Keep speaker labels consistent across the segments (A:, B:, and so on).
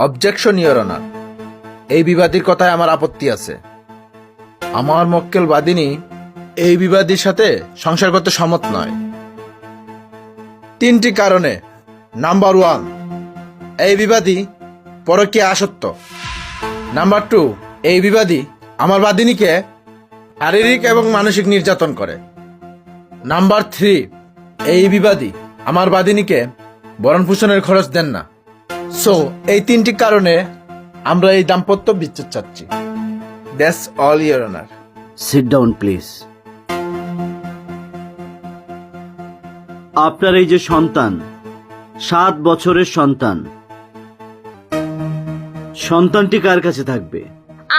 A: Objection your honour, এই বিবাদীর কথায় আমার আপত্তি আছে। আমার মক্কেল বাদিনী এই বিবাদীর সাথে সংসার করতে সম্মত নয়। 3টি কারণে। নাম্বার 1, এই বিবাদী পরকীয়া আসক্ত। নাম্বার 2, এই বিবাদী আমার বাদিনীকে শারীরিক এবং মানসিক নির্যাতন করে। নাম্বার 3, এই বিবাদী আমার বাদিনীকে ভরণ পোষণের খরচ দেন না। সো এই 3টি কারণে আমরা এই দাম্পত্য বিচ্ছেদ চাচ্ছি। That's all your honour.
B: Sit down please. আপনার এই যে সন্তান, 7 বছরের সন্তান, সন্তানটি কার কাছে থাকবে?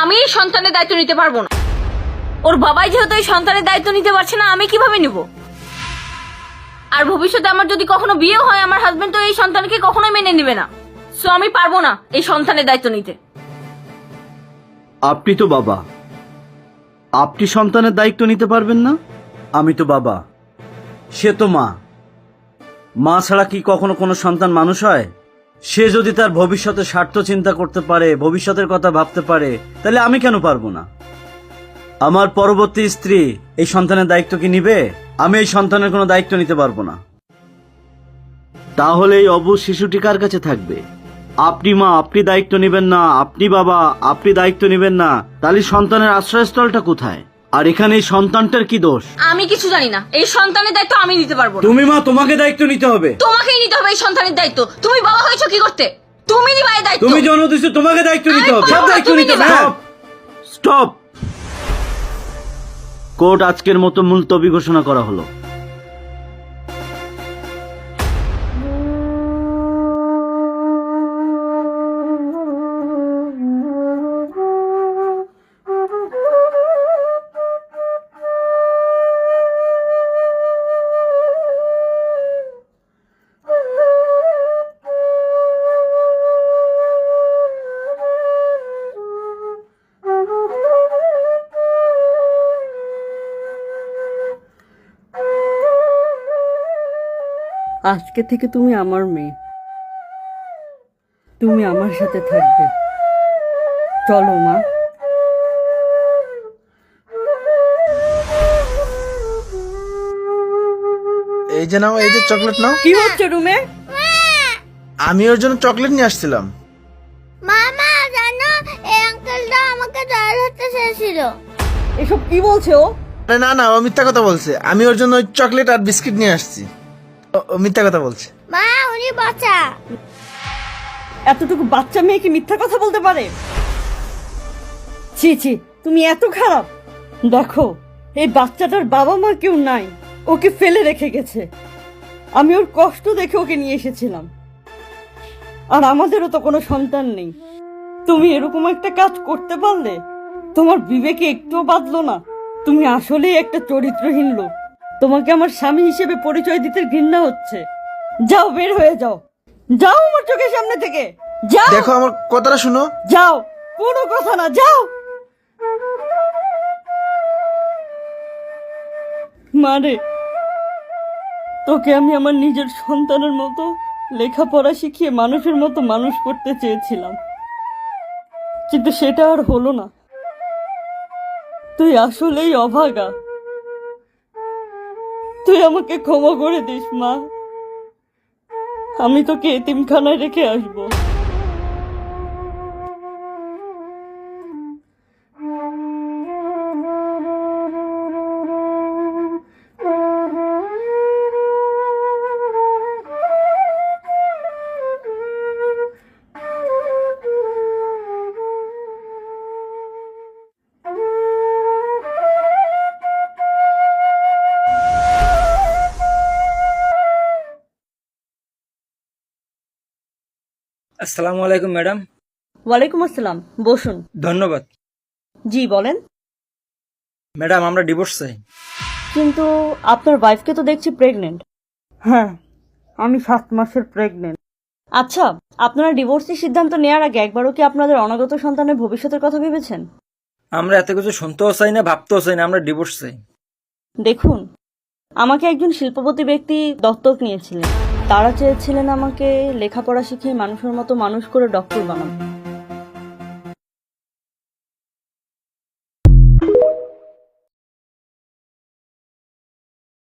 C: আমি এই সন্তানের দায়িত্ব নিতে পারবো না। ওর বাবাই যেহেতু এই সন্তানের দায়িত্ব নিতে পারছে না, আমি কিভাবে নিব? আর ভবিষ্যতে আমার যদি কখনো বিয়ে হয়, আমার হাজবেন্ড তো এই সন্তানকে কখনোই মেনে নেবে না। সো আমি পারবো না এই সন্তানের দায়িত্ব নিতে।
B: আপনি তো বাবা, আপনি সন্তানের দায়িত্ব নিতে পারবেন না? আমি তো বাবা, সে তো মা। মা ছাড়া কি কখনো কোনো সন্তান মানুষ হয়? সে যদি তার ভবিষ্যতের স্বার্থ চিন্তা করতে পারে, ভবিষ্যতের কথা ভাবতে পারে, তাহলে আমি কেন পারবো না? আমার পরবর্তী স্ত্রী এই সন্তানের দায়িত্ব কি নিবে? আমি এই সন্তানের কোনো দায়িত্ব নিতে পারবো না। তাহলে এই অবুঝ শিশুটি কার কাছে থাকবে? আপনি মা, আপনি দায়িত্ব নেবেন না, আপনি বাবা, আপনি দায়িত্ব নেবেন না, তাহলে সন্তানের আশ্রয়স্থলটা কোথায়? আর এখানে এই সন্তানটার কি দোষ?
C: আমি কিছু জানি না। এই সন্তানের দায়িত্ব আমি নিতে পারবো না।
B: তুমি মা, তোমাকে দায়িত্ব নিতে হবে।
C: তোমাকেই নিতে হবে এই সন্তানের দায়িত্ব। তুমি বাবা হয়েছো কি করতে? তুমি নিবা এই দায়িত্ব।
B: তুমি জন্ম দিছো, তোমাকে দায়িত্ব নিতে হবে।
C: আমি
B: সব
C: পারবো না,
B: দায়িত্ব
C: তুমি
B: নিতে হবে।
C: নিবা।
B: স্টপ। কোর্ট আজকের মতো মুলতবি ঘোষণা করা হলো।
D: আজকে থেকে তুমি আমার মেয়ে, তুমি আমার সাথে থাকবে। চলো মা।
A: এই যে নাও, এই যে চকলেট নাও।
D: কি হচ্ছে রুমে?
A: আমি ওর জন্য চকলেট নিয়ে আসছিলাম।
E: মামা জানো এই আঙ্কেলটা আমাকে ধরতে চেয়েছিল।
D: এসব কি বলছে ও?
A: আরে না না, ও মিথ্যা কথা বলছে। আমি ওর জন্য ওই চকলেট আর বিস্কিট নিয়ে আসছি। ও মিথ্যা কথা বলছে।
E: মা উনি বাচ্চা।
D: এতটুকু বাচ্চা মেয়ে কি মিথ্যা কথা বলতে পারে? ছি ছি, তুমি এত খারাপ। দেখো, এই বাচ্চাটার বাবা মা কেউ নাই, ওকে ফেলে রেখে গেছে। আমি ওর কষ্ট দেখে ওকে নিয়ে এসেছিলাম। আর আমাদেরও তো কোনো সন্তান নেই। তুমি এরকম একটা কাজ করতে পারলে? তোমার বিবেকে একটুও বাঁধলো না? তুমি আসলেই একটা চরিত্রহীন লোক। তোমাকে আমার স্বামী হিসেবে পরিচয় দিতে ঘৃণা হচ্ছে। যাও, বের হয়ে যাও। যাও আমার চোখের সামনে থেকে, যাও।
A: দেখো, আমার কথাটা শুনো।
D: যাও, কোনো কথা না, যাও। মারে, তোকে আমি আমার নিজের সন্তানের মতো লেখাপড়া শিখিয়ে মানুষের মতো মানুষ করতে চেয়েছিলাম, কিন্তু সেটা আর হলো না। তুই আসলেই অভাগা। তুই আমাকে ক্ষমা করে দিস মা। আমি তোকে এতিমখানায় রেখে আসবো।
F: আসসালামু আলাইকুম ম্যাডাম।
D: ওয়ালাইকুম আসসালাম, বসুন।
F: ধন্যবাদ।
D: জি বলেন।
F: ম্যাডাম, আমরা ডিভোর্স চাই।
D: কিন্তু আপনার ওয়াইফকে তো দেখছি প্রেগনেন্ট। হ্যাঁ, আমি 7 মাসের প্রেগনেন্ট। আচ্ছা, আপনারা ডিভোর্সের সিদ্ধান্ত নেওয়ার আগে একবারও কি আপনাদের অনাগত সন্তানের ভবিষ্যতের কথা ভেবেছেন?
F: আমরা এত কিছু শুনতেও চাই না, ভাবতেও চাই না, আমরা ডিভোর্স চাই।
D: দেখুন, আমাকে একজন শিল্পপতি ব্যক্তি দত্তক নিয়েছিলেন। তারা চেয়েছিলেন আমাকে লেখাপড়া শিখিয়ে মানুষের মতো মানুষ করে ডক্টর বানাবো।